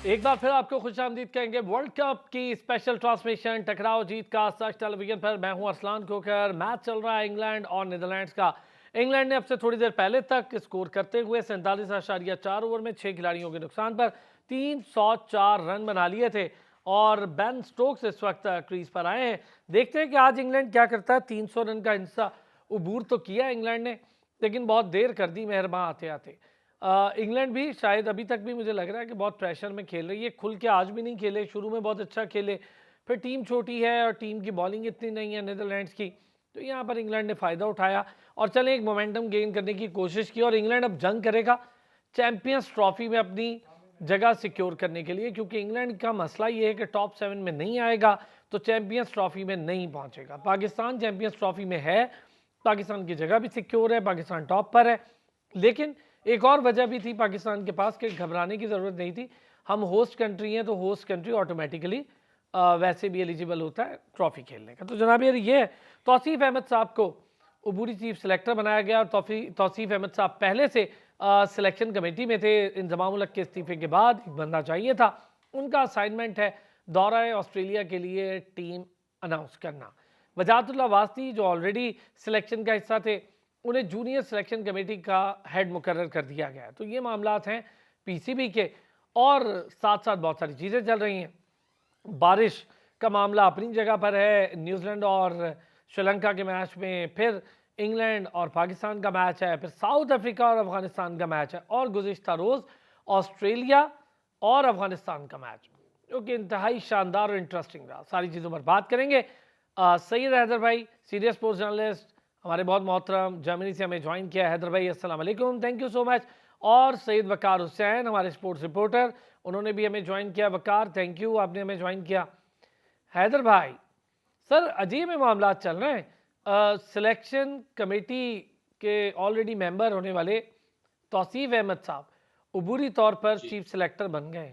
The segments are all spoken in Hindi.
एक बार फिर आपको खुशामदीद कहेंगे। वर्ल्ड कप की स्पेशल ट्रांसमिशन टकराव जीत का सच टेलीविजन पर। मैं हूं अरसलान खोकर। मैच चल रहा है इंग्लैंड और नीदरलैंड्स का। इंग्लैंड ने अब से थोड़ी देर पहले तक स्कोर करते हुए 47.4 ओवर में 6 खिलाड़ियों के नुकसान पर 304 रन बना लिए थे और बेन स्टोक्स इस वक्त क्रीज पर आए हैं। देखते हैं कि आज इंग्लैंड क्या करता है। 300 रन का हिस्सा उबूर तो किया इंग्लैंड ने, लेकिन बहुत देर कर दी मेहरबान आते आते। इंग्लैंड भी शायद अभी तक भी मुझे लग रहा है कि बहुत प्रेशर में खेल रही है। खुल के आज भी नहीं खेले, शुरू में बहुत अच्छा खेले, फिर टीम छोटी है और टीम की बॉलिंग इतनी नहीं है नीदरलैंड्स की, तो यहाँ पर इंग्लैंड ने फ़ायदा उठाया और चले एक मोमेंटम गेन करने की कोशिश की। और इंग्लैंड अब जंग करेगा चैंपियंस ट्रॉफी में अपनी जगह सिक्योर करने के लिए, क्योंकि इंग्लैंड का मसला ये है कि टॉप 7 में नहीं आएगा तो चैंपियंस ट्रॉफी में नहीं पहुंचेगा। पाकिस्तान चैंपियंस ट्रॉफी में है, पाकिस्तान की जगह भी सिक्योर है, पाकिस्तान टॉप पर है, लेकिन एक और वजह भी थी पाकिस्तान के पास कि घबराने की ज़रूरत नहीं थी। हम होस्ट कंट्री हैं तो होस्ट कंट्री ऑटोमेटिकली वैसे भी एलिजिबल होता है ट्रॉफी खेलने का। तो जनाब यार ये है, तौसीफ अहमद साहब को उबूरी चीफ सेलेक्टर बनाया गया और तौसीफ अहमद साहब पहले से सिलेक्शन कमेटी में थे। इंजमाम उल हक के इस्तीफे के बाद एक बंदा चाहिए था। उनका असाइनमेंट है दौरा ऑस्ट्रेलिया के लिए टीम अनाउंस करना। वजाहतुल्लाह वास्ती जो ऑलरेडी सिलेक्शन का हिस्सा थे, उन्हें जूनियर सिलेक्शन कमेटी का हेड मुकर्रर कर दिया गया है। तो ये मामलात हैं पीसीबी के, और साथ साथ बहुत सारी चीज़ें चल रही हैं। बारिश का मामला अपनी जगह पर है, न्यूजीलैंड और श्रीलंका के मैच में, फिर इंग्लैंड और पाकिस्तान का मैच है, फिर साउथ अफ्रीका और अफगानिस्तान का मैच है, और गुज़िश्ता रोज़ ऑस्ट्रेलिया और अफगानिस्तान का मैच, जो कि इंतहाई शानदार और इंटरेस्टिंग रहा। सारी चीज़ों पर बात करेंगे। सैयद हैदर भाई, सीरियस स्पोर्ट्स जर्नलिस्ट, हमारे बहुत मोहतरम, जर्मनी से हमें ज्वाइन किया। हैदर भाई अस्सलाम वालेकुम, थैंक यू सो मच। और सैयद वकार हुसैन, हमारे स्पोर्ट्स रिपोर्टर, उन्होंने भी हमें ज्वाइन किया। वकार थैंक यू, आपने हमें ज्वाइन किया। हैदर भाई, सर अजीब में मामला चल रहे हैं। सिलेक्शन कमेटी के ऑलरेडी मेंबर होने वाले तौसीफ अहमद साहब उबूरी तौर पर जी। चीफ सेलेक्टर बन गए।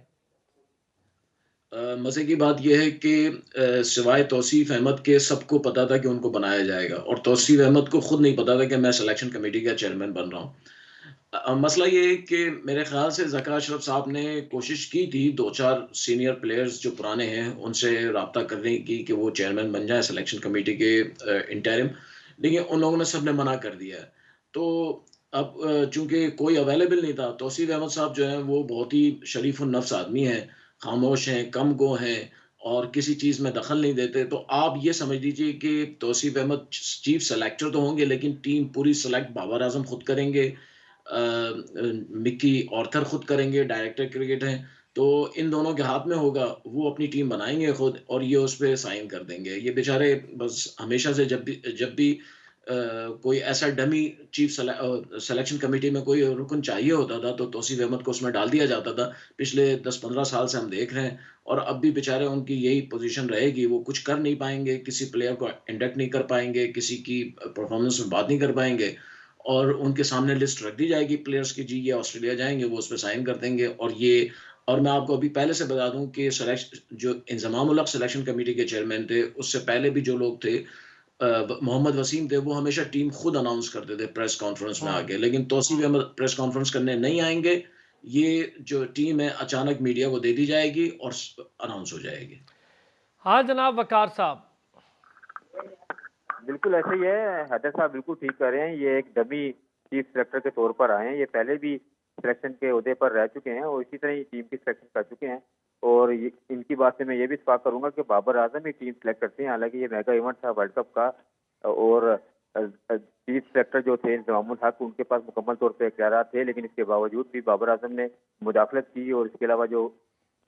मज़े की बात ये है कि सिवाय तौसीफ़ अहमद के सबको पता था कि उनको बनाया जाएगा और तौसीफ़ अहमद को खुद नहीं पता था कि मैं सिलेक्शन कमेटी का चेयरमैन बन रहा हूँ। मसला ये है कि मेरे ख़्याल से ज़का अशरफ साहब ने कोशिश की थी 2-4 सीनियर प्लेयर्स जो पुराने हैं, उनसे राब्ता करने की कि वो चेयरमैन बन जाएँ सिलेक्शन कमेटी के इंटरिम, लेकिन उन लोगों ने सबने मना कर दिया है। तो अब चूँकि कोई अवेलेबल नहीं था, तौसीफ़ अहमद साहब जो हैं वो बहुत ही शरीफ़-उन-नफ़्स आदमी हैं, खामोश हैं, कम गो हैं और किसी चीज़ में दखल नहीं देते। तो आप ये समझ लीजिए कि तौसीफ़ अहमद चीफ सेलेक्टर तो होंगे, लेकिन टीम पूरी सेलेक्ट बाबर आज़म खुद करेंगे, मिक्की ऑर्थर खुद करेंगे, डायरेक्टर क्रिकेट हैं। तो इन दोनों के हाथ में होगा, वो अपनी टीम बनाएँगे खुद और ये उस पे साइन कर देंगे। ये बेचारे बस हमेशा से जब भी कोई ऐसा डमी सिलेक्शन कमिटी में कोई रुकन चाहिए होता था, तो तौसीफ अहमद को उसमें डाल दिया जाता था। पिछले 10-15 साल से हम देख रहे हैं और अब भी बेचारे उनकी यही पोज़ीशन रहेगी। वो कुछ कर नहीं पाएँगे, किसी प्लेयर को इंडक्ट नहीं कर पाएँगे, किसी की परफ़ॉर्मेंस में बात नहीं कर पाएँगे और उनके सामने लिस्ट रख दी जाएगी प्लेयर्स की, जी ये ऑस्ट्रेलिया जाएँगे, वो उसपे साइन कर देंगे और मैं आपको अभी पहले से बता दूँ कि जो इंज़माम उल हक सिलेक्शन कमिटी के चेयरमैन थे, उससे पहले भी जो लोग थे मोहम्मद वसीम थे, वो हमेशा टीम खुद अनाउंस करते थे प्रेस कॉन्फ्रेंस में हम्म। आके, लेकिन तौसीफ अहमद प्रेस कॉन्फ्रेंस करने नहीं आएँगे। ये जो टीम है अचानक मीडिया को दे दी जाएगी और अनाउंस हो जाएगी। हाँ जनाब वकार साहब। बिल्कुल ऐसे ही है। हैदर साहब बिल्कुल ठीक कह रहे हैं। ये एक डमी चीफ सेलेक्टर के तौर पर आए हैं। ये पहले भी सिलेक्शन के ओहदे पर रह चुके हैं और इसी तरह ही टीम की सिलेक्शन कर चुके हैं। और इनकी बात से मैं ये भी इत्तेफाक करूंगा कि बाबर आजम ही टीम सेलेक्ट करते हैं। हालांकि ये मेगा इवेंट था वर्ल्ड कप का और चीफ सेलेक्टर जो थे इंजमामुल हक, उनके पास मुकम्मल तौर पर इख्तियार थे, लेकिन इसके बावजूद भी बाबर आजम ने मुदाखलत की और इसके अलावा जो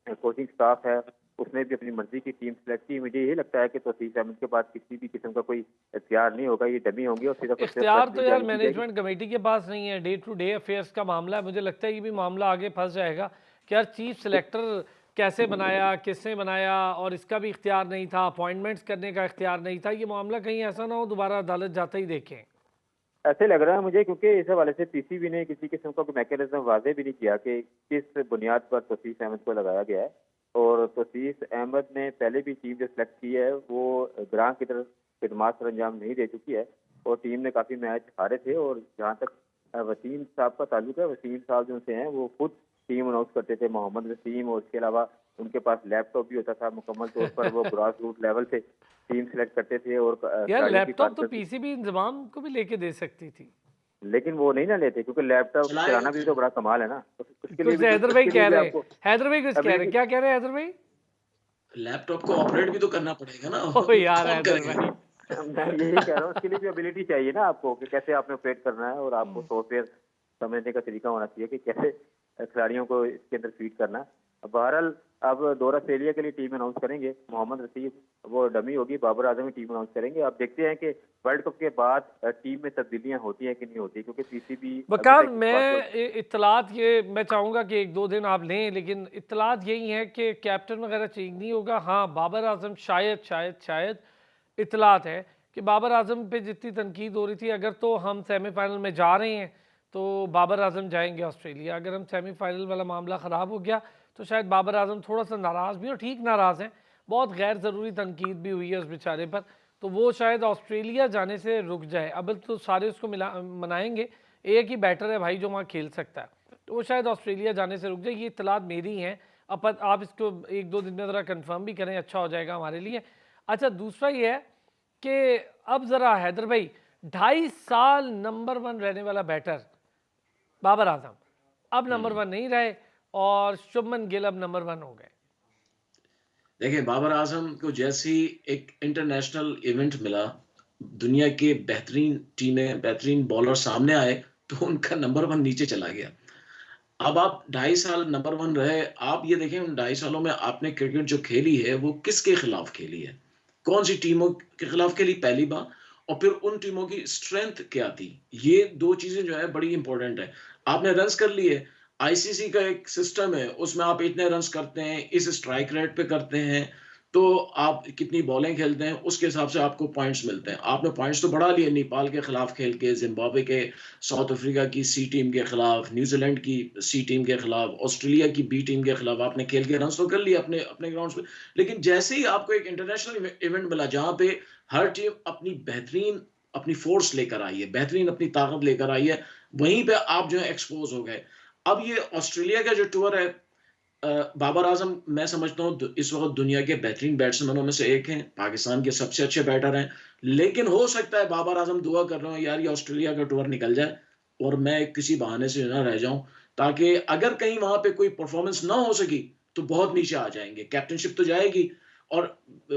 कोचिंग स्टाफ है उसने भी अपनी मर्जी की टीम सेलेक्ट की। मुझे यही लगता है कि तौसीफ अहमद के पास किसी भी किस्म का कोई इख्तियार नहीं होगा, ये डमी होंगे और सिर्फ और सिर्फ इख्तियार तो पर्सनली यार जारी की जाएगी। मैनेजमेंट कमेटी के पास नहीं है, डे टू डे अफेयर्स का मामला है। मुझे लगता है ये भी मामला आगे फंस जाएगा कि यार चीफ सेलेक्टर कैसे बनाया, किसने बनाया, और इसका भी इख्तियार नहीं था, अपॉइंटमेंट्स करने का इख्तियार नहीं था। ये मामला कहीं ऐसा ना हो दोबारा अदालत जाते ही देखें। ऐसे लग रहा है मुझे, क्योंकि इस हवाले से पीसीबी ने किसी किस्म का मैकेनिज्म वाजे भी नहीं किया कि किस बुनियाद पर तौसीफ अहमद को लगाया गया है। और तौसीफ अहमद ने पहले भी टीम जो सेलेक्ट की है वो ग्रां की तरफ खिदमात सर अंजाम नहीं दे चुकी है और टीम ने काफी मैच हारे थे। और जहाँ तक वसीम साहब का ताल्लुक है, वसीम साहब जो से हैं वो खुद टीम अनाउंस करते थे मोहम्मद वसीम, और इसके अलावा उनके पास लैपटॉप भी होता था। मुकम्मल तौर पर वो ग्रास रूट लेवल से टीम सेलेक्ट करते थे और यार खिलाड़ियों की लैपटॉप तो कारकर्दगी। पीसीबी इंजमाम को भी लेके दे सकती थी। लेकिन वो नहीं ना लेते, क्योंकि लैपटॉप चलाएगा चलाना भी तो बड़ा कमाल है ना। तो कुछ हैदर भाई उसके लिए कह भी रहे हैं, आपको हैदर भाई कुछ कह रहे हैं, एबिलिटी। क्या कह रहे हैं हैदर भाई? लैपटॉप को ऑपरेट भी तो करना पड़ेगा ना। ओ यार कौन हैदर करेगा? भाई, मैं यही कह रहा हूँ, उसके लिए भी एबिलिटी चाहिए ना आपको, कि कैसे आपने ऑपरेट करना है, और आपको सॉफ्टवेयर समझने का तरीका होना चाहिए कि कैसे खिलाड़ियों को इसके अंदर फीड करना है। अब बहरहाल अब दौरा ऑस्ट्रेलिया के लिए टीम अनाउंस करेंगे मोहम्मद रसीद, वो डमी होगी, बाबर आजम ही टीम अनाउंस करेंगे। अब देखते हैं कि वर्ल्ड कप के बाद टीम में तब्दीलियां होती हैं कि नहीं होती, क्योंकि पीसीबी अभी बकार तक इस बात को। मैं इत्तलात ये मैं चाहूँगा कि एक दो दिन आप लें, लेकिन इत्तलात यही है कि कैप्टन वगैरह चेंज नहीं होगा। हाँ, बाबर आजम शायद शायद शायद इत्तलात है कि बाबर आजम पे जितनी तनकीद हो रही थी, अगर तो हम सेमीफाइनल में जा रहे हैं तो बाबर आजम जाएंगे ऑस्ट्रेलिया। अगर हम सेमीफाइनल वाला मामला ख़राब हो गया तो शायद बाबर आजम थोड़ा सा नाराज़ भी, और ठीक नाराज़ हैं, बहुत गैर ज़रूरी तनकीद भी हुई है उस बेचारे पर, तो वो शायद ऑस्ट्रेलिया जाने से रुक जाए। अब तो सारे उसको मनाएंगे, एक ही बैटर है भाई जो वहाँ खेल सकता है, तो वो शायद ऑस्ट्रेलिया जाने से रुक जाए। ये इत्तलात मेरी हैं, अब आप इसको एक दो दिन में ज़रा कंफर्म भी करें, अच्छा हो जाएगा हमारे लिए। अच्छा, दूसरा ये है कि अब ज़रा हैदर भाई, 2.5 साल नंबर 1 रहने वाला बैटर बाबर आजम अब नंबर 1 नहीं रहे, और शुभमन गिल अब नंबर 1 हो गए। देखिए, बाबर आजम को जैसे ही एक इंटरनेशनल इवेंट मिला, दुनिया के बेहतरीन टीमें, बेहतरीन बॉलर सामने आए, तो उनका नंबर 1 नीचे चला गया। अब आप 2.5 साल नंबर 1 रहे, आप ये देखें उन 2.5 सालों में आपने क्रिकेट जो खेली है वो किसके खिलाफ खेली है? कौन सी टीमों के खिलाफ खेली, पहली बात, और फिर उन टीमों की स्ट्रेंथ क्या थी? ये 2 चीज़ें जो है बड़ी इंपॉर्टेंट है। आपने रन्स कर लिए, आईसीसी का एक सिस्टम है, उसमें आप इतने रन्स करते हैं, इस स्ट्राइक रेट पे करते हैं, तो आप कितनी बॉलें खेलते हैं, उसके हिसाब से आपको पॉइंट्स मिलते हैं। आपने पॉइंट्स तो बढ़ा लिए नेपाल के खिलाफ खेल के, ज़िम्बाब्वे के, साउथ अफ्रीका की सी टीम के खिलाफ, न्यूजीलैंड की सी टीम के खिलाफ, ऑस्ट्रेलिया की बी टीम के खिलाफ आपने खेल के रन्स तो कर लिए अपने अपने ग्राउंड्स पे। लेकिन जैसे ही आपको एक इंटरनेशनल इवेंट मिला जहाँ पे हर टीम अपनी बेहतरीन अपनी फोर्स लेकर आई है, बेहतरीन अपनी ताकत लेकर आई है, वहीं पे आप जो है एक्सपोज हो गए। अब ये ऑस्ट्रेलिया का जो टूर है, बाबर आजम मैं समझता हूँ इस वक्त दुनिया के बेहतरीन बैट्समैनों में से एक हैं, पाकिस्तान के सबसे अच्छे बैटर हैं। लेकिन हो सकता है बाबर आजम दुआ कर रहे हो यार ये ऑस्ट्रेलिया का टूर निकल जाए और मैं किसी बहाने से ना रह जाऊं, ताकि अगर कहीं वहां पे कोई परफॉर्मेंस ना हो सकी तो बहुत नीचे आ जाएंगे। कैप्टनशिप तो जाएगी, और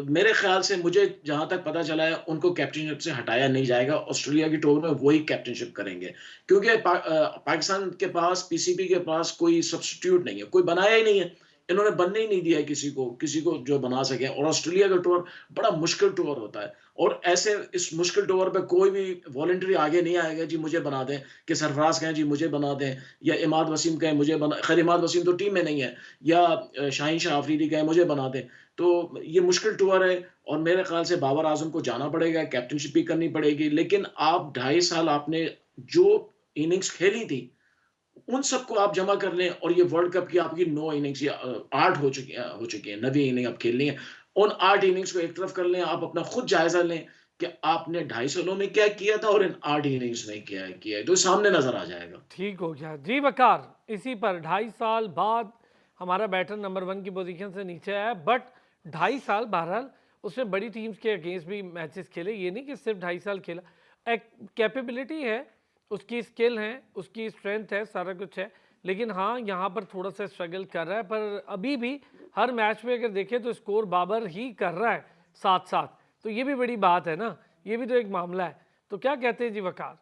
मेरे ख्याल से मुझे जहां तक पता चला है उनको कैप्टनशिप से हटाया नहीं जाएगा। ऑस्ट्रेलिया की टूर में वही कैप्टनशिप करेंगे, क्योंकि पाकिस्तान के पास, पीसीबी के पास कोई सब्स्टिट्यूट नहीं है, कोई बनाया ही नहीं है। इन्होंने बनने ही नहीं दिया है किसी को जो बना सके। और ऑस्ट्रेलिया का टूर बड़ा मुश्किल टूर होता है, और ऐसे इस मुश्किल टूर पे कोई भी वॉलंटरी आगे नहीं आएगा जी मुझे बना दें, कि सरफराज कहें जी मुझे बना दें, या इमाद वसीम कहें मुझे बना, खैर इमाद वसीम तो टीम में नहीं है, या शाहीन शाह अफरीदी कहें मुझे बना दें। तो ये मुश्किल टूर है, और मेरे ख्याल से बाबर आजम को जाना पड़ेगा, कैप्टनशिप भी करनी पड़ेगी। लेकिन आप 2.5 साल आपने जो इनिंग्स खेली थी उन सबको आप जमा कर लें, और ये वर्ल्ड कप की आपकी 9 इनिंग्स या 8 हो चुकी है, 9वीं इनिंग अब खेलनी है। उन 8 इनिंग्स को एक तरफ कर लें, आप अपना खुद जायजा लें कि आपने 2.5 सालों में क्या किया था और इन 8 इनिंग्स में क्या किया है, तो सामने नजर आ जाएगा। ठीक हो गया जी बकार। इसी पर 2.5 साल बाद हमारा बैटर नंबर 1 की पोजीशन से नीचे आया, बट 2.5 साल बहरहाल उसने बड़ी टीम्स के अगेंस्ट भी मैचेस खेले, ये नहीं कि सिर्फ 2.5 साल खेला। एक कैपेबिलिटी है, उसकी स्किल है, उसकी स्ट्रेंथ है, सारा कुछ है, लेकिन हाँ यहाँ पर थोड़ा सा स्ट्रगल कर रहा है। पर अभी भी हर मैच में अगर देखें तो स्कोर बाबर ही कर रहा है साथ साथ, तो ये भी बड़ी बात है ना, ये भी तो एक मामला है। तो क्या कहते हैं जी वकार?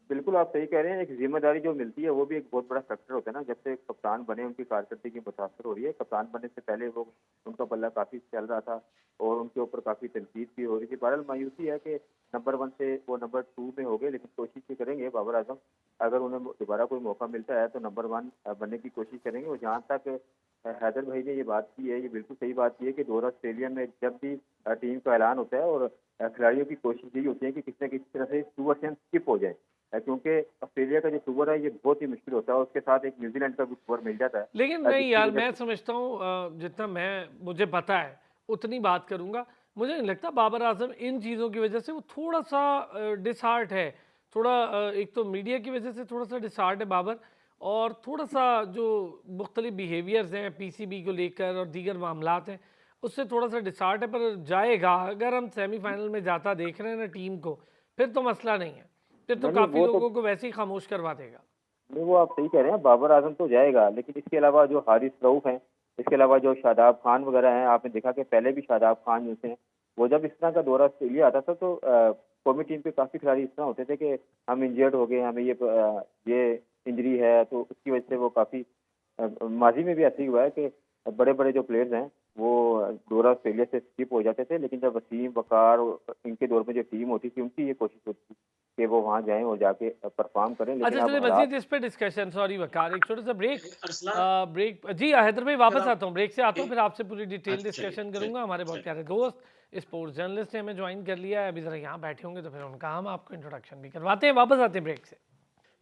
बिल्कुल आप सही कह रहे हैं, एक जिम्मेदारी जो मिलती है वो भी एक बहुत बड़ा फैक्टर होता है ना। जब से कप्तान बने उनकी कारकर्दगी मुतासर हो रही है। कप्तान बनने से पहले वो उनका बल्ला काफ़ी चल रहा था और उनके ऊपर काफ़ी तनकीद भी हो रही थी। बहरहाल मायूसी है कि नंबर 1 से वो नंबर 2 में हो गए, लेकिन कोशिश भी करेंगे बाबर आजम, अगर उन्हें दोबारा कोई मौका मिलता है तो नंबर 1 बनने की कोशिश करेंगे। और जहाँ तक हैदर भाई ने ये बात की है, ये बिल्कुल सही बात की है कि दौरा ऑस्ट्रेलिया में जब भी टीम का ऐलान होता है और खिलाड़ियों की कोशिश यही होती है कि किसी न किसी तरह से टूर से स्किप हो जाए, क्योंकि ऑस्ट्रेलिया का जो टूर है ये बहुत ही मुश्किल होता है। उसके साथ एक न्यूजीलैंड का भी टूर मिल जाता है, लेकिन नहीं जिसकी यार, वजह मैं से समझता हूँ मुझे पता है उतनी बात करूँगा। मुझे नहीं लगता बाबर आजम इन चीज़ों की वजह से वो थोड़ा सा डिसहार्ट है, थोड़ा एक तो मीडिया की वजह से थोड़ा सा डिसहार्ट है बाबर, और थोड़ा सा जो मुख्तलिफ बिहेवियर्स हैं पीसीबी को लेकर और दीगर मामलात हैं, उससे थोड़ा सा डिसहार्ट है, पर जाएगा। अगर हम सेमीफाइनल में जाता देख रहे हैं ना टीम को, फिर तो मसला नहीं है, फिर तो नहीं नहीं, काफ़ी वो तो लोगों को वैसे ही खामोश करवा देगा। नहीं, वो आप सही कह रहे हैं, बाबर आजम तो जाएगा, लेकिन इसके अलावा जो हारिस रऊफ हैं, इसके अलावा जो शादाब खान वगैरह हैं, आपने देखा कि पहले भी शादाब खान जैसे हैं, वो जब इस तरह का दौरा ऑस्ट्रेलिया आता था तो कौमी टीम के काफ़ी खिलाड़ी इस तरह होते थे कि हम इंजर्ड हो गए, हमें ये इंजरी है, तो उसकी वजह से वो काफ़ी माजी में भी ऐसे ही हुआ है कि बड़े बड़े जो प्लेयर्स हैं वो दौरा ऑस्ट्रेलिया से स्किप हो जाते थे, लेकिन जब वसीम वकार इनके दौर में जो टीम होती थी, उनकी ये कोशिश होती थी कि वो वहाँ जाएं और जाके परफॉर्म करें, लेकिन अच्छा, अब चलिए हालात मजीद इस पे डिस्कशन, सॉरी वकार, एक छोटा सा ब्रेक। अरसलान ब्रेक जी, हैदर भाई वापस आता हूँ, ब्रेक से आता हूँ, फिर आपसे पूरी डिटेल अच्छा, डिस्कशन चलिए करूंगा। हमारे बहुत चलिए प्यारे दोस्त स्पोर्ट्स जर्नलिस्ट ने हमें ज्वाइन कर लिया है, अभी जरा यहाँ बैठे होंगे तो फिर उनका हम आपको इंट्रोडक्शन भी करवाते हैं। वापस आते हैं ब्रेक से।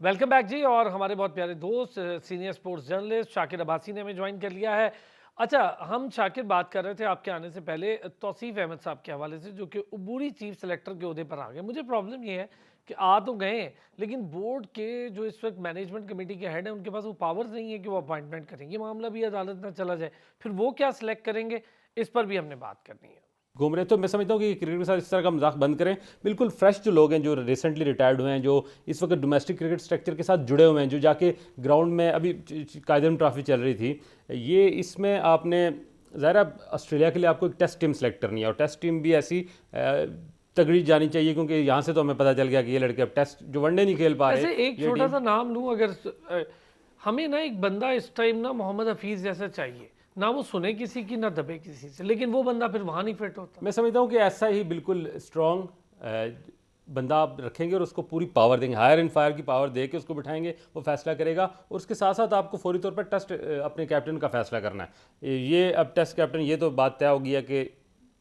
वेलकम बैक जी। और हमारे बहुत प्यारे दोस्त senior sports journalist Shakir Abbasi ने हमें ज्वाइन कर लिया है। अच्छा, हम शाकिर बात कर रहे थे आपके आने से पहले तौसीफ अहमद साहब के हवाले से, जो कि अबूरी चीफ सेलेक्टर के ओहदे पर आ गए। मुझे प्रॉब्लम ये है कि आ तो गए हैं, लेकिन बोर्ड के जो इस वक्त मैनेजमेंट कमेटी के हेड हैं, उनके पास वो पावर्स नहीं है कि वो अपॉइंटमेंट करेंगे। ये मामला भी अदालत में चला जाए, फिर वो क्या सिलेक्ट करेंगे, इस पर भी हमने बात करनी है। घूम रहे, तो मैं समझता हूँ कि क्रिकेट के साथ इस तरह का मजाक बंद करें। बिल्कुल फ्रेश जो लोग हैं, जो रिसेंटली रिटायर्ड हुए हैं, जो इस वक्त डोमेस्टिक क्रिकेट स्ट्रक्चर के साथ जुड़े हुए हैं, जो जाके ग्राउंड में अभी कायदम ट्रॉफी चल रही थी, ये इसमें आपने ज़ाहिर ऑस्ट्रेलिया के लिए आपको एक टेस्ट टीम सेलेक्ट करनी है, और टेस्ट टीम भी ऐसी तगड़ी जानी चाहिए, क्योंकि यहाँ से तो हमें पता चल गया कि ये लड़के अब टेस्ट जो वनडे नहीं खेल पा रहे। ऐसे एक छोटा सा नाम लूं, अगर हमें ना एक बंदा इस टाइम ना मोहम्मद हफीज जैसा चाहिए, ना वो सुने किसी की ना दबे किसी से, लेकिन वो बंदा फिर वहां नहीं फिट होता। मैं समझता हूँ कि ऐसा ही बिल्कुल स्ट्रॉन्ग बंदा आप रखेंगे और उसको पूरी पावर देंगे, हायर एंड फायर की पावर दे के उसको बिठाएंगे, वो फैसला करेगा। और उसके साथ साथ आपको फौरी तौर पर टेस्ट अपने कैप्टन का फैसला करना है। ये अब टेस्ट कैप्टन, ये तो बात तय हो गई है कि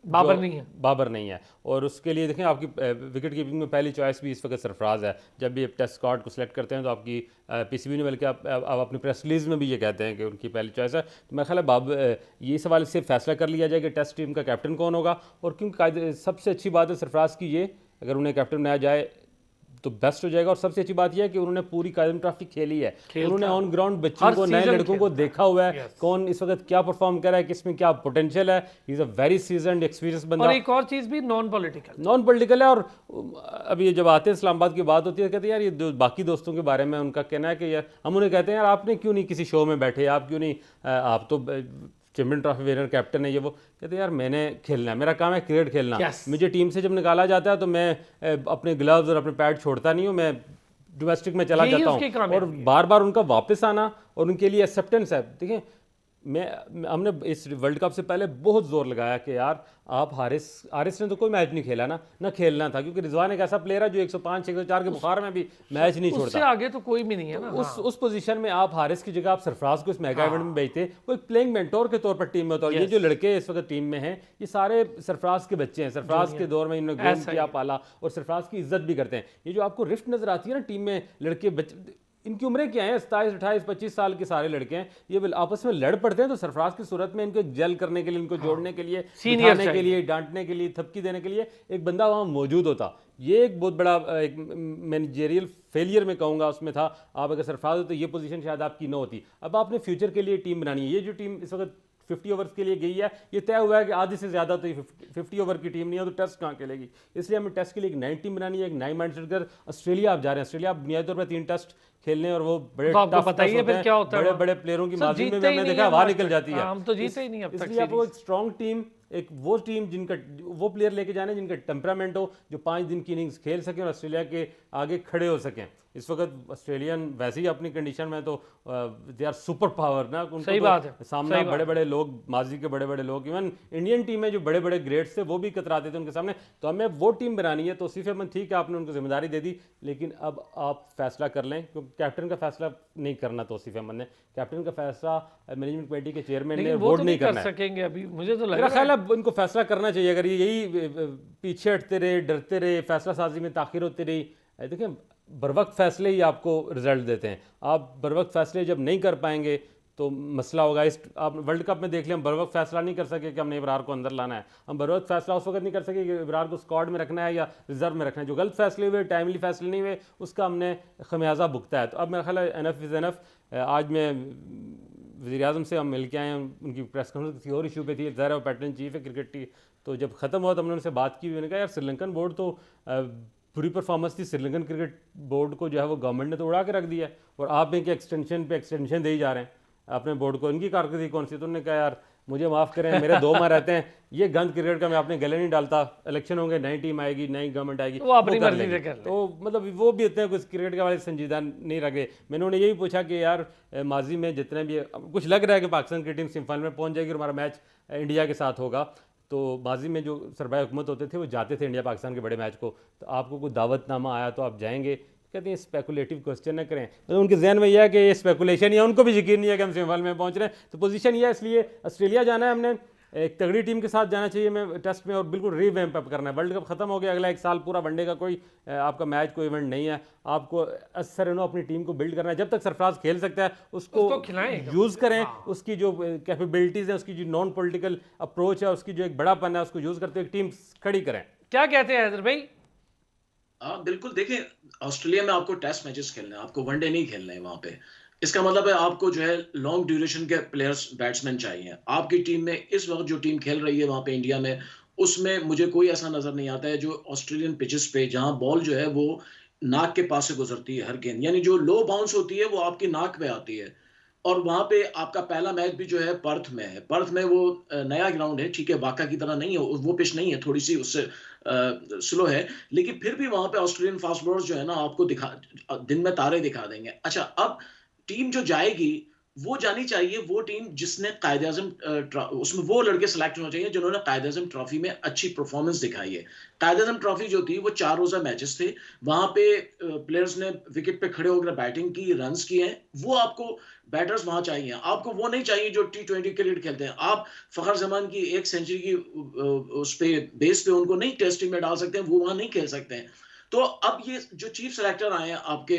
बाबर नहीं है, और उसके लिए देखें आपकी विकेट कीपिंग में पहली चॉइस भी इस वक्त सरफराज है। जब भी आप टेस्ट स्क्वाड को सिलेक्ट करते हैं तो आपकी पीसीबी ने, बल्कि आप अपनी प्रेस रिलीज में भी ये कहते हैं कि उनकी पहली चॉइस है। तो मेरा ख्याल है ये इस हवाले से फैसला कर लिया जाए कि टेस्ट टीम का कैप्टन कौन होगा। और क्योंकि सबसे अच्छी बात है सरफराज की, ये अगर उन्हें कैप्टन बनाया जाए तो बेस्ट हो जाएगा। और सबसे अच्छी बात यह है कि उन्होंने पूरी कायम ट्रॉफी खेली है, उन्होंने ऑन ग्राउंड बच्चों को, नए लड़कों को देखा हुआ है, कौन इस वक्त क्या परफॉर्म कर रहा है, किसमें क्या पोटेंशियल है। He is a very seasoned experience बंदा। और एक और चीज भी नॉन पॉलिटिकल है। और अभी जब आते हैं इस्लामाबाद की बात होती है, कहते हैं यार ये बाकी दोस्तों के बारे में उनका कहना है कि यार, हम उन्हें कहते हैं यार आपने क्यों नहीं किसी शो में बैठे, आप क्यों नहीं, आप तो चैंपियन ट्रॉफी विनर कैप्टन है, ये वो कहते हैं यार मैंने खेलना है, मेरा काम है क्रिकेट खेलना। मुझे टीम से जब निकाला जाता है तो मैं अपने ग्लव्स और अपने पैड छोड़ता नहीं हूँ, मैं डोमेस्टिक में चला जाता हूँ। और बार बार उनका वापस आना और उनके लिए एक्सेप्टेंस है। देखिए हमने इस वर्ल्ड कप से पहले बहुत जोर लगाया कि यार आप हारिस ने तो कोई मैच नहीं खेला ना खेलना था, क्योंकि रिजवान एक ऐसा प्लेयर है जो 105 104 के बुखार में भी मैच नहीं छोड़ता, उससे आगे तो कोई भी नहीं है ना। उस पोजीशन में आप हारिस की जगह आप सरफराज को इस मेगा इवेंट में भेजते, वो एक प्लेइंग मेंटोर के तौर पर टीम में होता है। ये जो लड़के इस वक्त टीम में हैं, ये सारे सरफराज के बच्चे हैं, सरफराज के दौर में इन्होंने ग्रूम किया, पाला, और सरफराज की इज्जत भी करते हैं। ये जो आपको रिफ्ट नजर आती है ना टीम में, लड़के बच्चे, इनकी उम्रें क्या हैं, 27 28 25 साल के सारे लड़के हैं, ये आपस में लड़ पड़ते हैं। तो सरफराज की सूरत में इनको जेल करने के लिए, इनको जोड़ने के लिए, सिखाने के लिए, डांटने के लिए, थपकी देने के लिए एक बंदा वहाँ मौजूद होता। ये एक बहुत बड़ा एक मैनेजरियल फेलियर में कहूँगा उसमें था। आप अगर सरफराज हो तो ये पोजीशन शायद आपकी न होती। अब आपने फ्यूचर के लिए टीम बनानी है। ये जो टीम इस वक्त 50 ओवर्स के लिए गई है, ये तय हुआ है कि आधे से ज़्यादा तो 50 ओवर की टीम नहीं है, तो टेस्ट कहाँ खेलेगी। इसलिए हमें टेस्ट के लिए एक नई टीम बनानी है, एक नई माइंडसेट कर। ऑस्ट्रेलिया आप जा रहे हैं, ऑस्ट्रेलिया आप बुनियादी तौर पर 3 टेस्ट खेलने, और वो बड़े बताइए फिर क्या होता है, बड़े बड़े प्लेयरों की माजी में हमने देखा बाहर निकल जाती है। हम तो जीते ही नहीं अब तक। इसलिए आपको एक स्ट्रॉन्ग टीम, एक वो टीम जिनका वो प्लेयर लेके जाने जिनका टेम्परामेंट हो, जो 5 दिन की इनिंग्स खेल सकें और ऑस्ट्रेलिया के आगे खड़े हो सकें। इस वक्त ऑस्ट्रेलियन वैसे ही अपनी कंडीशन में तो दे आर सुपर पावर ना, उनको सही बात है, सामना बड़े बड़े लोग, माजी के बड़े बड़े लोग, इवन इंडियन टीम में जो बड़े बड़े ग्रेड्स थे वो भी कतराते थे उनके सामने। तो हमें वो टीम बनानी है। तो तौसीफ अहमद ठीक है, आपने उनको जिम्मेदारी दे दी, लेकिन अब आप फैसला कर लें, क्योंकि कैप्टन का फैसला नहीं करना तौसीफ अहमद ने, कैप्टन का फैसला मैनेजमेंट कमेटी के चेयरमैन ने वोट नहीं करना सकेंगे अभी, मुझे तो लग रहा है। ख्याल है उनको फैसला करना चाहिए। अगर यही पीछे हटते रहे, डरते रहे, फैसला साजी में ताखिर होती रही, देखिए बर वक्त फैसले ही आपको रिजल्ट देते हैं। आप बर वक्त फैसले जब नहीं कर पाएंगे तो मसला होगा। इस आप वर्ल्ड कप में देख लें, हम बर वक्त फैसला नहीं कर सके कि हमने इब्रार को अंदर लाना है, हम बर वक्त फैसला उस वक्त नहीं कर सके कि इब्रार को स्क्वाड में रखना है या रिजर्व में रखना है। जो गलत फैसले हुए, टाइमली फैसले नहीं हुए, उसका हमने खमियाजा भुगता है। तो अब मेरा ख्याल है एनफ इज़ एनफ। आज मैं वज़ीर-ए-आज़म से हम मिल के आए हैं, उनकी प्रेस कॉन्फ्रेंस किसी और इशू पे थी, ज़ाहिर है पैटर्न चीफ है क्रिकेट की। तो जब ख़त्म हुआ तो हमने उनसे बात की, मैंने कहा यार श्रीलंकन बोर्ड तो बुरी परफॉर्मेंस थी, श्रीलंकन क्रिकेट बोर्ड को जो है वो गवर्नमेंट ने तो उड़ा के रख दिया है और आप इनके एक्सटेंशन पे एक्सटेंशन दे ही जा रहे हैं अपने बोर्ड को। इनकी कारकर्दगी कौन सी? तो उन्होंने कहा यार मुझे माफ़ करें, मेरे 2 माह रहते हैं, ये गंद क्रिकेट का मैं अपने गले नहीं डालता। इलेक्शन होंगे, नई टीम आएगी, नई गवर्नमेंट आएगी, वो अपनी मर्जी से कर ले। तो मतलब वो भी इतने कुछ क्रिकेट के वाले संजीदा नहीं रखे। मैंने उन्हें यही पूछा कि यार माजी में जितने भी कुछ लग रहा है कि पाकिस्तान की टीम सेमीफाइनल में पहुंच जाएगी और हमारा मैच इंडिया के साथ होगा, तो माजी में जो सरबाए हुकूमत होते थे वो जाते थे इंडिया पाकिस्तान के बड़े मैच को, तो आपको कोई दावतनामा आया तो आप जाएंगे? कहते हैं स्पेकुलेटिव क्वेश्चन न करें। तो उनके जहन में यह है कि ये स्पेकुलेशन ही है, उनको भी यकीन नहीं है कि हम सेमीफाइनल में पहुंच रहे हैं। तो पोजीशन ये है, इसलिए ऑस्ट्रेलिया जाना है, हमने एक तगड़ी टीम के साथ जाना चाहिए मैं टेस्ट में और बिल्कुल रीवैम्प अप करना है। वर्ल्ड कप खत्म हो गया, अगला 1 साल पूरा वनडे का कोई आपका मैच कोई इवेंट नहीं है। आपको असर अपनी टीम को बिल्ड करना है। जब तक सरफराज खेल सकता है उसको यूज़ करें, उसकी जो कैपेबिलिटीज़ हैं, उसकी जो नॉन पॉलिटिकल अप्रोच है, उसकी जो एक बड़ापन है, उसको यूज़ करते हुए एक टीम खड़ी करें। क्या कहते हैं हैदर भाई? बिल्कुल, देखिए ऑस्ट्रेलिया में आपको टेस्ट मैचेस खेलने हैं, आपको वनडे नहीं खेलने हैं वहां पे। इसका मतलब है आपको जो है लॉन्ग ड्यूरेशन के प्लेयर्स, बैट्समैन चाहिए। आपकी टीम में इस वक्त जो टीम खेल रही है वहां पे इंडिया में, उसमें मुझे कोई ऐसा नजर नहीं आता है जो ऑस्ट्रेलियन पिचेस पे जहां बॉल जो है वो नाक के पास से गुजरती है हर गेंद, यानी जो लो बाउंस होती है वो आपकी नाक पे आती है। और वहां पे आपका पहला मैच भी जो है पर्थ में है। पर्थ में वो नया ग्राउंड है, ठीक है, वाका की तरह नहीं है, वो पिच नहीं है, थोड़ी सी उससे स्लो है, लेकिन फिर भी वहां पे ऑस्ट्रेलियन फास्ट बॉलर्स जो है ना आपको दिन में तारे दिखा देंगे। अच्छा, अब टीम जो जाएगी वो जानी चाहिए वो टीम जिसने कायद-ए-आज़म उसमें वो लड़के सेलेक्ट होने चाहिए जिन्होंने कायद-ए-आज़म ट्रॉफी में अच्छी परफॉर्मेंस दिखाई है। कायद-ए-आज़म ट्रॉफी जो थी वो 4 रोजा मैचेस थे, वहां पे प्लेयर्स ने विकेट पे खड़े होकर बैटिंग की, रन्स किए हैं। वो आपको बैटर्स वहां चाहिए, आपको वो नहीं चाहिए जो T20 क्रिकेट खेलते हैं। आप फखर जमान की 1 सेंचुरी की उस पे बेस पे उनको नहीं टेस्टिंग में डाल सकते हैं, वो वहां नहीं खेल सकते हैं। तो अब ये जो चीफ सेलेक्टर आए हैं आपके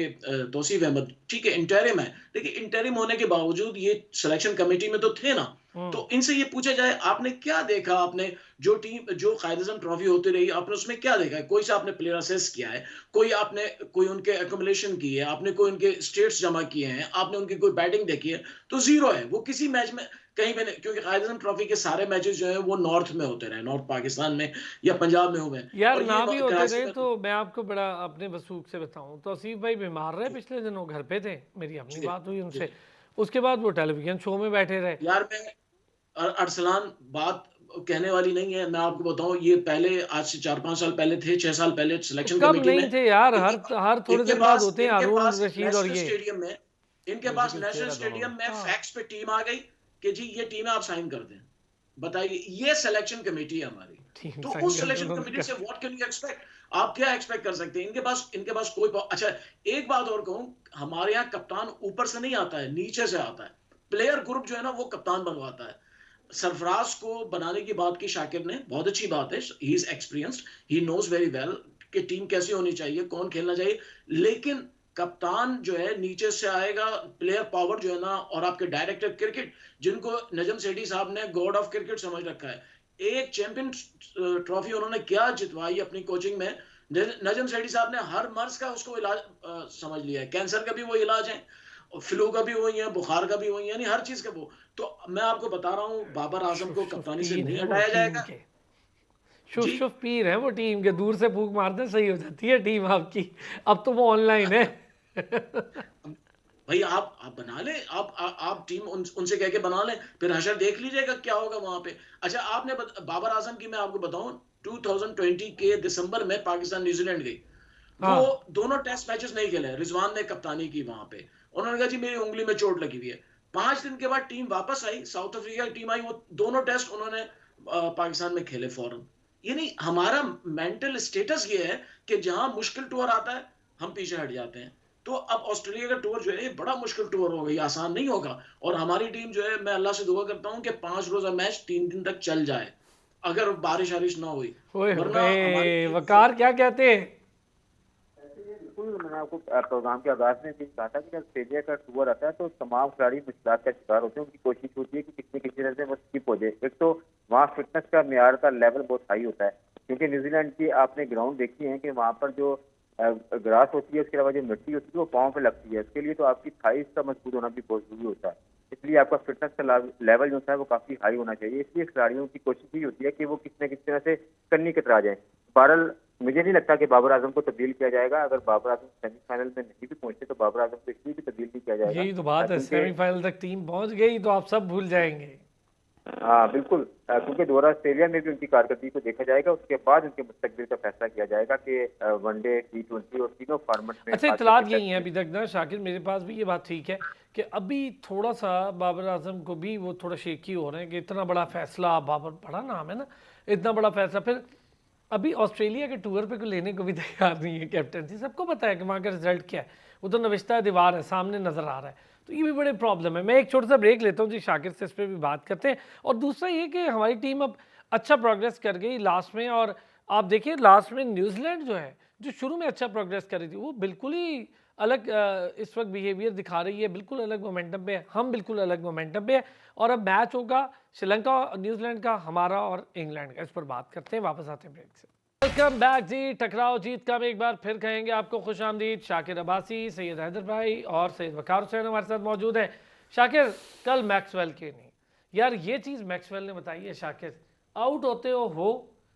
तौसीफ अहमद, ठीक है इंटरिम है, लेकिन इंटरिम होने के बावजूद ये सिलेक्शन कमेटी में तो थे ना। तो इनसे ये पूछा जाए आपने क्या देखा, आपने जो टीम जो कायद-ए-आज़म ट्रॉफी होती रही आपने उसमें क्या देखा है? कोई सा आपने प्लेयर असेस किया है, कोई उनके एकोमोडेशन की है, आपने कोई उनके स्टेट्स जमा किए हैं, आपने उनकी कोई बैटिंग देखी है? तो जीरो है वो किसी मैच में कहीं पे नहीं, क्योंकि कायद-ए-आज़म ट्रॉफी के सारे मैचेस जो है वो नॉर्थ में होते रहे, नॉर्थ पाकिस्तान में या पंजाब में हुए यार। ना भी होते रहे तो मैं आपको बड़ा अपने वसूख से बताऊं, तौसीफ भाई बीमार रहे पिछले दिनों, घर पे थे, मेरी अपनी बात हुई उनसे, उसके बाद वो टेलीविजन शो में बैठे रहे। यार मैं अरसलान बात कहने वाली नहीं है, मैं आपको बताऊं ये पहले आज से 4-5 साल पहले थे, 6 साल पहले सिलेक्शन कब कमेटी नहीं में थे यार, हर थोड़े दिन बाद होते हैं हारून रशीद और ये स्टेडियम में, इनके पास नेशनल स्टेडियम में फैक्स पे टीम आ गई कि जी ये टीम आप साइन कर दें। बताइए, ये सिलेक्शन कमेटी है हमारी, तो उस सिलेक्शन कमेटी से व्हाट कैन यू एक्सपेक्ट? आप क्या एक्सपेक्ट कर सकते हैं? इनके पास कोई अच्छा, एक बात और कहूं, हमारे यहाँ कप्तान ऊपर से नहीं आता है, नीचे से आता है। प्लेयर ग्रुप जो है ना वो कप्तान बनवाता है। सरफराज को बनाने की बात की शाकिर ने, बहुत अच्छी बात है, he is experienced, he knows very well कि टीम कैसी होनी चाहिए, कौन खेलना चाहिए, लेकिन कप्तान जो है नीचे से आएगा, प्लेयर पावर जो है ना, और आपके डायरेक्टर क्रिकेट जिनको नजम सेठी साहब ने गॉड ऑफ क्रिकेट समझ रखा है, एक चैंपियन ट्रॉफी उन्होंने क्या जितवाई अपनी कोचिंग में। नजम सेठी साहब ने हर मर्ज का उसको इलाज समझ लिया है, कैंसर का भी वो इलाज है, फ्लू का भी वही है, बुखार का भी वही है, यानी हर चीज का वो। तो मैं आपको बता रहा हूँ बाबर आजम को कप्तानी से नहीं हटाया जाएगा। शुभ शुभ पीर है वो टीम के, दूर से फूंक मारते सही हो जाती है टीम आपकी। अब तो वो ऑनलाइन है। भाई आप बना ले, आप टीम उनसे कह के बना ले, फिर हशर देख लीजिएगा क्या होगा वहां पे। अच्छा, आपने बाबर आजम की मैं आपको बताऊं 2020 के दिसंबर में पाकिस्तान न्यूजीलैंड गई, वो दोनों टेस्ट मैचेस नहीं खेले, रिजवान ने कप्तानी की वहां पे, उन्होंने कहा जी मेरी उंगली में चोट लगी हुई है। 5 दिन के बाद टीम वापस आई, साउथ अफ्रीका की टीम आई, वो दोनों टेस्ट उन्होंने पाकिस्तान में खेले फौरन। यानी हमारा मेंटल स्टेटस ये है कि जहां मुश्किल टूर आता है हम पीछे हट जाते हैं। तो अब ऑस्ट्रेलिया का टूर जो है ये बड़ा मुश्किल टूर होगा, ये आसान नहीं होगा। और हमारी टीम जो है, मैं अल्लाह से दुआ करता हूँ कि 5 रोजा मैच 3 दिन तक चल जाए, अगर बारिश ना हुई। वकार क्या कहते हैं? मैंने आपको प्रोग्राम के आगाज में भी कहा था कि जब ऑस्ट्रेलिया का टूर आता है तो तमाम खिलाड़ी मुश्किलात का शिकार होते हैं। उनकी कोशिश होती है कि किसी तरह से वो स्किप हो जाए। एक तो वहाँ फिटनेस का मेयार का लेवल बहुत हाई होता है, क्योंकि न्यूजीलैंड की आपने ग्राउंड देखी है कि वहाँ पर जो ग्रास होती है, उसके अलावा जो मिट्टी होती है वो पाँव पे लगती है। इसके लिए तो आपकी थाइस का मजबूत होना भी बहुत जरूरी होता है, इसलिए आपका फिटनेस का लेवल जो होता है वो काफी हाई होना चाहिए। इसलिए खिलाड़ियों की कोशिश ही होती है कि वो किसी न किसी तरह से कन्नी कतरा जाए। बहरहाल मुझे नहीं लगता कि बाबर आजम को तब्दील किया जाएगा। अगर बाबर आजम सेमीफाइनल में नहीं भी पहुंचे तो बाबर आजम को इसलिए भी तब्दील नहीं किया जाएगा। यही तो बात है, सेमीफाइनल तक टीम पहुंच गई तो आप सब भूल जाएंगे। हाँ बिल्कुल, क्योंकि दोबारा ऑस्ट्रेलिया में भी उनकी कारकर्दगी को देखा जाएगा, उसके बाद उनके मुस्तकबिल का फैसला किया जाएगा कि वनडे, T20 और तीनों फॉर्मेट में। अच्छा, इतलात यही है अभी तक ना शाकिर, मेरे पास भी ये बात ठीक है कि अभी थोड़ा सा बाबर आजम को भी वो थोड़ा शेकी हो रहे हैं कि इतना बड़ा फैसला, बाबर बड़ा नाम है ना, इतना बड़ा फैसला, फिर अभी ऑस्ट्रेलिया के टूर पे को लेने को भी तैयार नहीं है कैप्टनसी। सबको पता है कि वहाँ का रिजल्ट क्या है, उधर नविश्ता दीवार है, सामने नजर आ रहा है, तो ये भी बड़े प्रॉब्लम है। मैं एक छोटा सा ब्रेक लेता हूँ जी, शाकिर से इस पर भी बात करते हैं। और दूसरा ये कि हमारी टीम अब अच्छा प्रोग्रेस कर गई लास्ट में, और आप देखिए लास्ट में न्यूजीलैंड जो है, जो शुरू में अच्छा प्रोग्रेस कर रही थी, वो बिल्कुल ही अलग इस वक्त बिहेवियर दिखा रही है, बिल्कुल अलग मोमेंटम पे है, हम बिल्कुल अलग मोमेंटम पे है। और अब मैच होगा श्रीलंका और न्यूजीलैंड का, हमारा और इंग्लैंड का, इस पर बात करते हैं, वापस आते हैं ब्रेक से। वेलकम बैक जी, टकराओ जीत का हम एक बार फिर कहेंगे आपको खुश आमदीद। शाकिर अब्बासी, सैयद हैदर भाई और सैयद वकार हुसैन हमारे साथ मौजूद है। शाकिर, कल मैक्सवेल के नहीं यार, ये चीज़ मैक्सवेल ने बताई है शाकिर, आउट होते हो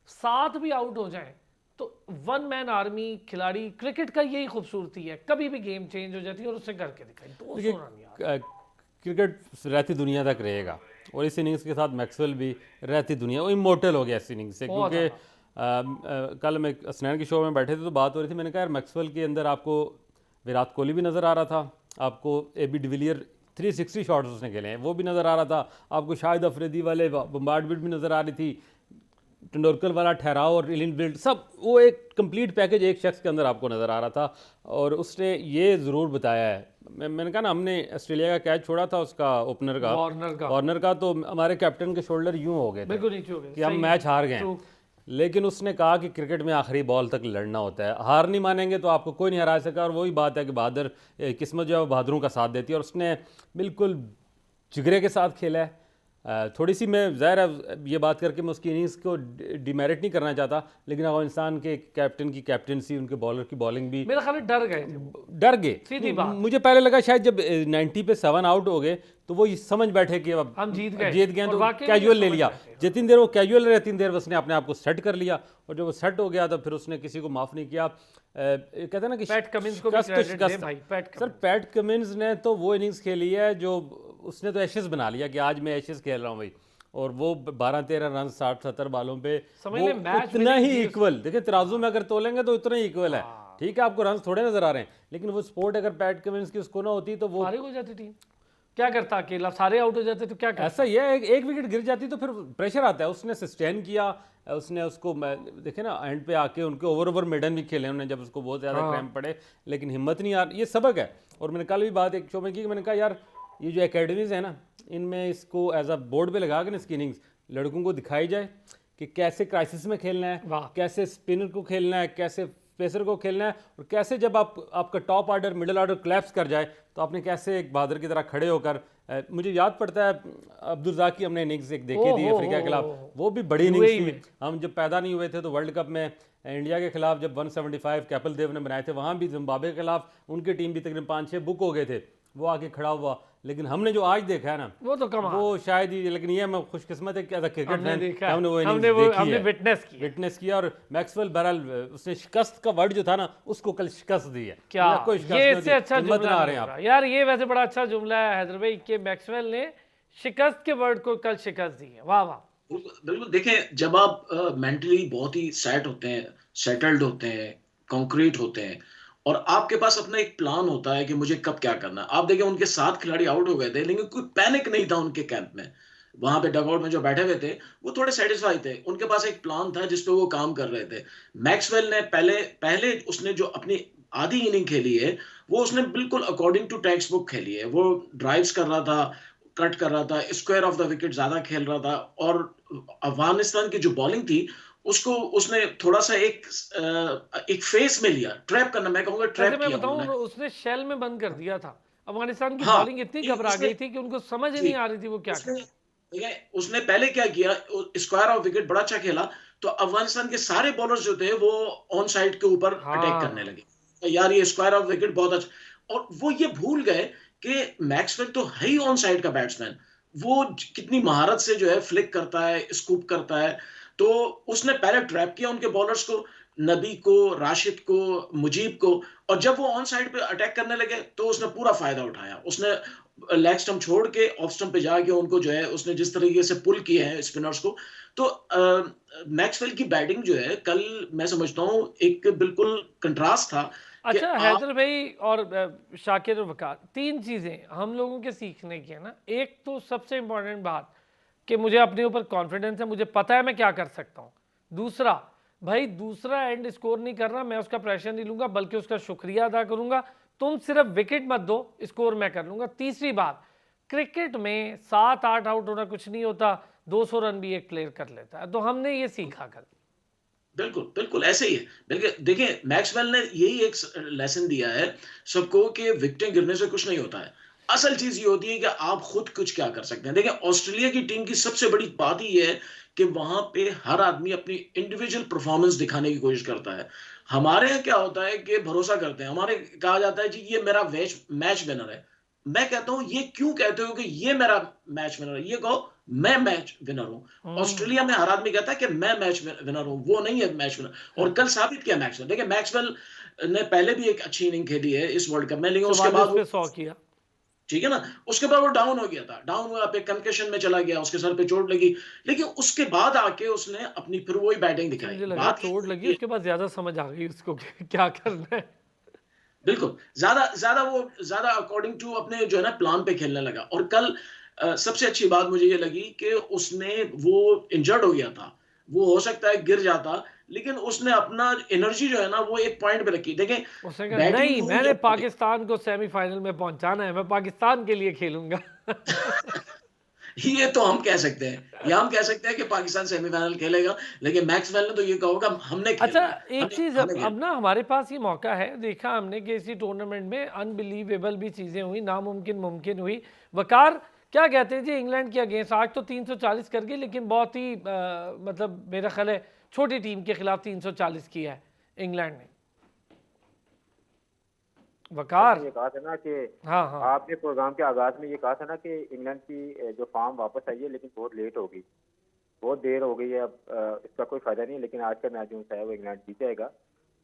7 भी आउट हो जाए तो वन मैन आर्मी खिलाड़ी, क्रिकेट का यही खूबसूरती है, कभी भी गेम चेंज हो जाती है और उससे करके दिखाई। तो क्रिकेट रहती दुनिया तक रहेगा, और इस इनिंग्स के साथ मैक्सवेल भी रहती दुनिया, वो इमोर्टल हो गया इस इनिंग्स से। क्योंकि कल मैं स्नैन के शो में बैठे थे तो बात हो रही थी, मैंने कहा यार मैक्सवेल के अंदर आपको विराट कोहली भी नज़र आ रहा था, आपको AB डिविलियर 360 शॉट्स उसने खेले हैं वो भी नज़र आ रहा था, आपको शाहिद अफरीदी वाले बम्बार्डमेंट भी नज़र आ रही थी, तेंदुलकर वाला ठहराव और इलिन बिल्ड, सब वो एक कंप्लीट पैकेज एक शख्स के अंदर आपको नज़र आ रहा था। और उसने ये ज़रूर बताया है, मैंने कहा ना, हमने ऑस्ट्रेलिया का कैच छोड़ा था उसका ओपनर का, वार्नर का, तो हमारे कैप्टन के शोल्डर यूं हो गए थे कि हम मैच हार गए। लेकिन उसने कहा कि क्रिकेट में आखिरी बॉल तक लड़ना होता है, हार नहीं मानेंगे तो आपको कोई नहीं हरा सका। और वही बात है कि बहादुर, किस्मत जो है बहादुरों का साथ देती है, और उसने बिल्कुल जिगरे के साथ खेला है। थोड़ी सी मैं ज़ाहिर है ये बात करके मैं उसकी इनिंग्स को डिमेरिट नहीं करना चाहता, लेकिन अफगानिस्तान के कैप्टन की कैप्टनसी, उनके बॉलर की बॉलिंग भी मेरा ख्याल डर गए सीधी बात। मुझे पहले लगा शायद जब 90 पे 7 आउट हो गए तो वो समझ बैठे कि अब हम जीत गए तो कैजुअल ले लिया। जितनी देर वो कैजुअल रहे, 3 देर उसने अपने आप को सेट कर लिया, और जब वो सेट हो गया तो फिर उसने किसी को माफ़ नहीं किया। कहते हैं ना कि पैट कमिंस को भी क्रेडिट दे भाई। पैट कमिंस ने तो वो इनिंग्स खेली है जो उसने तो एशेस बना लिया कि आज मैं एशेस खेल रहा हूँ भाई, और वो 12-13 रन 60-70 बालों पे वो उतना ही इक्वल, देखिए तराजू में अगर तोलेंगे तो उतना ही इक्वल है। ठीक है, आपको रन थोड़े नजर आ रहे हैं, लेकिन वो स्पोर्ट अगर पैट कमिंस की उसको ना होती तो वो हो जाती टीम, क्या करता अकेला, सारे आउट हो जाते तो क्या करता? ऐसा ही है, एक विकेट गिर जाती तो फिर प्रेशर आता है। उसने सस्टेन किया, उसने उसको देखे ना एंड पे आके उनके ओवर मेडन भी खेले उन्होंने जब उसको बहुत ज़्यादा क्रैम्प पड़े, लेकिन हिम्मत नहीं आ रही। ये सबक है। और मैंने कल भी बात एक शो में की, मैंने कहा यार ये जो एकेडमीज़ है ना, इनमें इसको एज अ बोर्ड पे लगा के ना इसकी इनिंग्स लड़कों को दिखाई जाए कि कैसे क्राइसिस में खेलना है, कैसे स्पिनर को खेलना है, कैसे पेसर को खेलना है, और कैसे जब आपका top order middle order collapse कर जाए तो आपने कैसे एक बहादुर की तरह खड़े होकर। मुझे याद पड़ता है अब्दुल रज़ाक की हमने इनिंग्स एक देखी थी अफ्रीका के खिलाफ, वो भी बड़ी इनिंग्स थी। हम जब पैदा नहीं हुए थे तो वर्ल्ड कप में इंडिया के खिलाफ जब 175 कैपल देव ने बनाए थे, वहाँ भी जिम्बाब्वे के खिलाफ उनकी टीम भी तकरीबन 5-6 बुक हो गए थे, वो आके खड़ा हुआ। लेकिन हमने जो आज देखा है ना वो तो कमाल, वो शायद ही, लेकिन ये मैं खुशकिस्मत है कि एज अ क्रिकेट फैन हमने विटनेस किया। और मैक्सवेल बहरहाल उसने शिकस्त का वर्ड जो था ना उसको कल शिकस्त दी है। क्या ये इससे अच्छा जुमला आ रहे हैं यार, ये वैसे बड़ा अच्छा जुमला है हैदर भाई कि मैक्सवेल ने शिकस्त के वर्ड को कल शिकस्त दी है। वाह वाह, बिल्कुल। देखें, जब आप मेंटली बहुत ही सेट होते हैं, सेटल्ड होते हैं, कॉन्क्रीट होते हैं, और आपके पास अपना एक प्लान होता है कि मुझे कब क्या करना है। आप देखें उनके 7 खिलाड़ी आउट हो गए थे, लेकिन कोई पैनिक नहीं था उनके कैंप में। वहां पे डगआउट में जो बैठे हुए थे वो थोड़े सेटिस्फाई थे, उनके पास एक प्लान था जिस पे वो काम कर रहे थे। मैक्सवेल ने पहले उसने जो अपनी आधी इनिंग खेली है वो उसने बिल्कुल अकॉर्डिंग टू टेक्स्ट बुक खेली है। वो ड्राइव्स कर रहा था, कट कर रहा था, स्क्वायर ऑफ द विकेट ज्यादा खेल रहा था, और अफगानिस्तान की जो बॉलिंग थी उसको उसने थोड़ा सा एक फेस में लिया, ट्रैप करना, मैं कहूंगा वैसे ट्रैप मैं किया बताऊं, उन्होंने। उसने शेल में बंद कर दिया था। अफगानिस्तान की हाँ, बॉलिंग इतनी नहीं, घबरा उसने गई थी कि उनको समझ ही जी, नहीं आ रही थी वो क्या उसने करें। ठीक है, उसने पहले क्या किया, स्क्वायर ऑफ विकेट बड़ा अच्छा खेला, तो अफगानिस्तान के सारे बॉलर्स जो थे वो ऑन साइड के ऊपर अटैक करने हाँ, लगे, तो यार ये स्क्वायर ऑफ विकेट बहुत अच्छा। और वो ये भूल गए कि मैक्सवेल तो है ही ऑन साइड का बैट्समैन, वो कितनी महारत से जो है फ्लिक करता है, स्कूप करता है। तो उसने पहले ट्रैप किया उनके बॉलर्स को, नबी को, राशिद को, मुजीब को, और जब वो ऑन साइड पे अटैक करने लगे तो उसने पूरा फायदा उठाया। उसने लेग स्टंप छोड़ के ऑफ स्टंप पे जाके उनको जो है उसने जिस तरीके से पुल किए हैं स्पिनर्स को, तो मैक्सवेल की बैटिंग जो है कल, मैं समझता हूँ एक बिल्कुल कंट्रास्ट था कि अच्छा आप। हैदर भाई और शाकिर और वकार, तीन चीज़ें हम लोगों के सीखने की है ना। एक तो सबसे इंपॉर्टेंट बात कि मुझे अपने ऊपर कॉन्फिडेंस है, मुझे पता है मैं क्या कर सकता हूँ। दूसरा, भाई दूसरा एंड स्कोर नहीं कर रहा, मैं उसका प्रेशर नहीं लूंगा बल्कि उसका शुक्रिया अदा करूंगा। तुम सिर्फ विकेट मत दो, स्कोर मैं कर लूंगा। तीसरी बात, क्रिकेट में 7-8 आउट होना कुछ नहीं होता, 200 रन भी एक प्लेयर कर लेता है। तो हमने ये सीखा कल। बिल्कुल बिल्कुल ऐसे ही है। बल्कि देखिए मैक्सवेल ने यही एक लेसन दिया है सबको कि विकेटें गिरने से कुछ नहीं होता है, असल चीज ये होती है कि आप खुद कुछ क्या कर सकते हैं। देखिए ऑस्ट्रेलिया की टीम की सबसे बड़ी बात ही है कि वहां पे हर आदमी अपनी इंडिविजुअल परफॉर्मेंस दिखाने की कोशिश करता है। हमारे यहाँ क्या होता है कि भरोसा करते हैं, हमारे कहा जाता है जी ये मेरा मैच विनर है। मैं कहता हूं ये क्यों कहते हो कि ये मेरा मैच विनर है, ये कहो मैं मैच विनर हूं। हम्म। ऑस्ट्रेलिया में हर आदमी कहता है कि मैं मैच विनर हूं, वो नहीं है मैच विनर। और कल साबित किया मैक्सवेल। देखिए मैक्सवेल ने पहले भी एक अच्छी इनिंग खेली है इस वर्ल्ड कप में, लेकिन उसके 44 बाद वो, पे 100 किया। ठीक है ना, उसके बाद वो डाउन हो गया था, डाउन हुआ पे कंकशन में चला गया, उसके सर पे चोट लगी, लेकिन उसके बाद आके उसने अपनी फिर वही बैटिंग अच्छा, दिखाई। मुझे लगा बात चोट लगी ये, उसके बाद ज्यादा समझ आ गई उसको कि क्या करना है। बिल्कुल ज्यादा ज्यादा वो ज्यादा अकॉर्डिंग टू अपने जो है ना प्लान पे खेलने लगा। और कल सबसे अच्छी बात मुझे ये लगी कि उसने, वो इंजर्ड हो गया था, वो हो सकता है गिर जाता, लेकिन उसने अपना एनर्जी जो है ना वो एक पॉइंट पे रखी। देखें उसने कहा बैटिंग नहीं, हो मैंने या बॉलिंग, पाकिस्तान को सेमीफाइनल में पहुंचाना है, मैं पाकिस्तान के लिए खेलूंगा। ये तो हम कह सकते हैं, या हम कह सकते हैं कि पाकिस्तान सेमीफाइनल खेलेगा, लेकिन मैक्सवेल ने तो ये कहोगा हमने अच्छा, खेलना है, एक हमने चीज हमने अब खेलना ना हमारे पास ये मौका है, देखा हमने कि इसी टूर्नामेंट में अनबिलीवेबल भी चीजें हुई, नामुमकिन मुमकिन हुई। वकार, क्या कहते हैं जी इंग्लैंड के अगेंस्ट? आज तो 340 कर गई, लेकिन बहुत ही मतलब मेरा ख्याल है छोटी टीम के खिलाफ 340 किया है इंग्लैंड ने। आपने वकार। ये कहा था ना कि हाँ हाँ। आपने प्रोग्राम के आगाज में ये कहा था ना कि इंग्लैंड की जो फॉर्म वापस आई है लेकिन बहुत लेट हो गई, बहुत देर हो गई है। अब इसका कोई फायदा नहीं है, लेकिन आज का मैच जो है वो इंग्लैंड जीत जाएगा।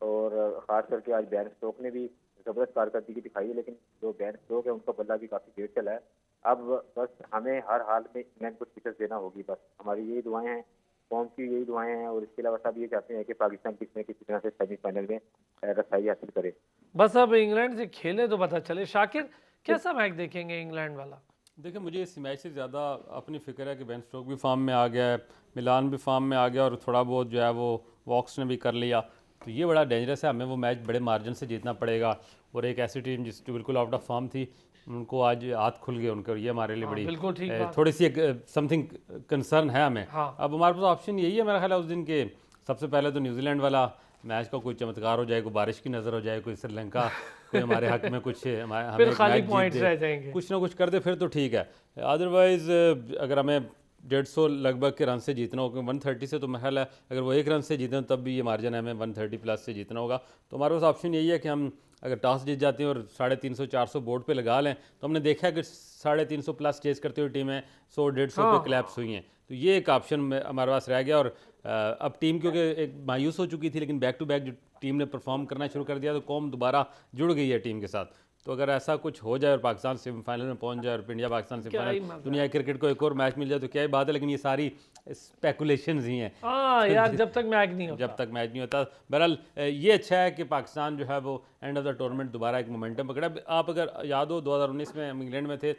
और खास करके आज बैन स्टोक ने भी जबरदस्त कारकर्दगी दिखाई है, लेकिन जो बैन स्टोक है उनका बल्ला भी काफी लेट चला है। अब बस हमें हर हाल में इंग्लैंड को शिकस्त देना होगी, बस हमारी यही दुआएं हैं, कौम की यही दुआएं हैं। और इसके अलावा सब ये चाहते हैं कि पाकिस्तान किसी न किसी तरह से सेमीफाइनल में रसाई हासिल करे। बस अब इंग्लैंड से खेले तो पता चले। शाकिर, कैसा मैच देखेंगे इंग्लैंड वाला? देखिए मुझे इस मैच से ज़्यादा अपनी फ़िक्र है कि बेन स्टोक भी फॉर्म में आ गया है, मिलान भी फॉर्म में आ गया, और थोड़ा बहुत जो है वो वॉक्स ने भी कर लिया। तो ये बड़ा डेंजरस है, हमें वो मैच बड़े मार्जिन से जीतना पड़ेगा। और एक ऐसी टीम जिस जो बिल्कुल आउट ऑफ फॉर्म थी, उनको आज हाथ खुल गए उनके, और ये हमारे लिए हाँ, बड़ी बिल्कुल ठीक बात। थोड़ी सी एक समथिंग कंसर्न है हमें। हाँ। अब हमारे पास ऑप्शन यही है मेरा ख्याल है उस दिन के, सबसे पहले तो न्यूजीलैंड वाला मैच का कोई चमत्कार हो जाए, कोई बारिश की नज़र हो जाए, कोई श्रीलंका कोई हमारे हक में कुछ फिर हमें खाली मैच जीत पॉइंट्स दे, रह जाएंगे। कुछ ना कुछ कर दे, फिर तो ठीक है। अदरवाइज़ अगर हमें 150 लगभग के रन से जीतना होगा, 130 से तो मैं ख्याल है अगर वो एक रन से जीतें तब भी ये मार्जिन है, हमें 130 प्लस से जीतना होगा। तो हमारे पास ऑप्शन यही है कि हम अगर टॉस जीत जाते हैं और 350-400 बोर्ड पे लगा लें, तो हमने देखा है कि 350 प्लस चेस करती हुई टीमें 100-150 पे क्लैप्स हुई हैं। तो ये एक ऑप्शन हमारे पास रह गया। और अब टीम क्योंकि एक मायूस हो चुकी थी, लेकिन बैक टू बैक जो टीम ने परफॉर्म करना शुरू कर दिया, तो कौम दोबारा जुड़ गई है टीम के साथ। तो अगर ऐसा कुछ हो जाए और पाकिस्तान सेमीफाइनल में पहुंच जाए और इंडिया पाकिस्तान क्या ही सेमीफाइनल, मजा दुनिया है। क्रिकेट को एक और मैच मिल जाए तो क्या ही बात है। लेकिन ये सारी स्पेकुलेशंस ही हैं हाँ यार, जब तक मैच नहीं होता। जब तक मैच नहीं होता। बहरहाल ये अच्छा है कि पाकिस्तान जो है वो एंड ऑफ द टूर्नामेंट दोबारा एक मोमेंटम पकड़ा। आप अगर याद हो 2019 में हम इंग्लैंड में थे,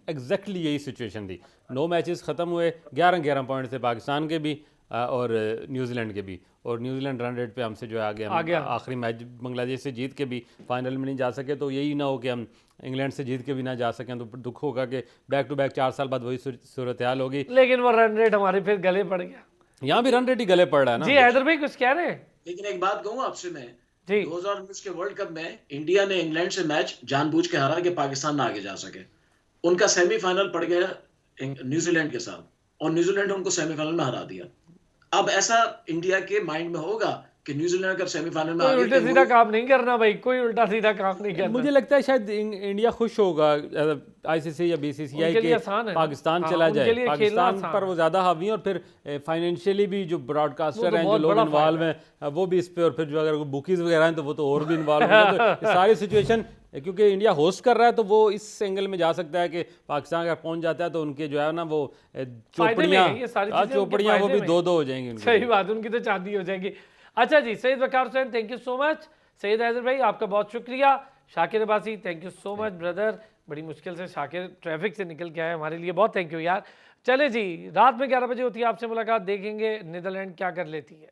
एग्जैक्टली यही सिचुएशन थी। 9 मैचेस ख़त्म हुए, 11-11 पॉइंट थे पाकिस्तान के भी और न्यूजीलैंड के भी। और न्यूजीलैंड रन रेट पे हमसे जो है आगे, हम आखिरी मैच बांग्लादेश से जीत के भी फाइनल में नहीं जा सके। तो यही ना हो कि हम इंग्लैंड से जीत के भी ना जा सकें, तो दुख होगा कि बैक टू बैक 4 साल बाद वही सूरत हाल होगी। लेकिन वो रन रेट हमारे फिर गले पड़ गया। यहाँ भी रन रेट ही गले पड़ रहा है ना। जी हैदर भाई कुछ कह रहे हैं? लेकिन एक बात कहूँ आपसे मैं, जी 2019 के वर्ल्ड कप में इंडिया ने इंग्लैंड से मैच जानबूझ के हारा कि पाकिस्तान ना आगे जा सके। उनका सेमीफाइनल पड़ गया न्यूजीलैंड के साथ और न्यूजीलैंड ने उनको सेमीफाइनल में हरा दिया। अब ऐसा इंडिया के माइंड में होगा कि न्यूजीलैंड अगर सेमीफाइनल में आ कोई गई उल्टा तो सीधा काम नहीं करना भाई, कोई उल्टा सीधा काम नहीं करना। मुझे लगता है शायद इंडिया खुश होगा आईसीसी या बीसीसीआई उनके लिए के आसान है ना। पाकिस्तान हाँ, चला उनके जाए, लिए खेलना पाकिस्तान आसान पर है। वो ज़्यादा हावी हैं और फिर फाइनेंशियली भी जो ब्रॉडकास्टर वो तो हैं, जो बहुत लोग बड़ा इन्वॉल्व फायदा हैं वो भी इस पे, और फिर जो अगर बुकीज़ वगैरह हैं तो वो तो और भी इन्वॉल्व होंगे। तो ये सारी सिचुएशन, क्योंकि इंडिया होस्ट कर रहा है तो वो इस एंगल में जा सकता है कि पाकिस्तान अगर पहुंच जाता है तो उनके जो है ना वो फायदे में है ये सारी चीजें, उनके चौपड़ियाँ वो फायदे भी में। 2-2 हो जाएंगी उनकी। सही बात, उनकी तो चांदी हो जाएगी। अच्छा जी, Syed Waqar Hussain thank you so much. Syed Haider भाई आपका बहुत शुक्रिया। Shakir Abbasi thank you so much brother, बड़ी मुश्किल से शाकिर ट्रैफिक से निकल के आए, हमारे लिए बहुत थैंक यू यार। चले जी, रात में 11 बजे होती है आपसे मुलाकात, देखेंगे नीदरलैंड क्या कर लेती है।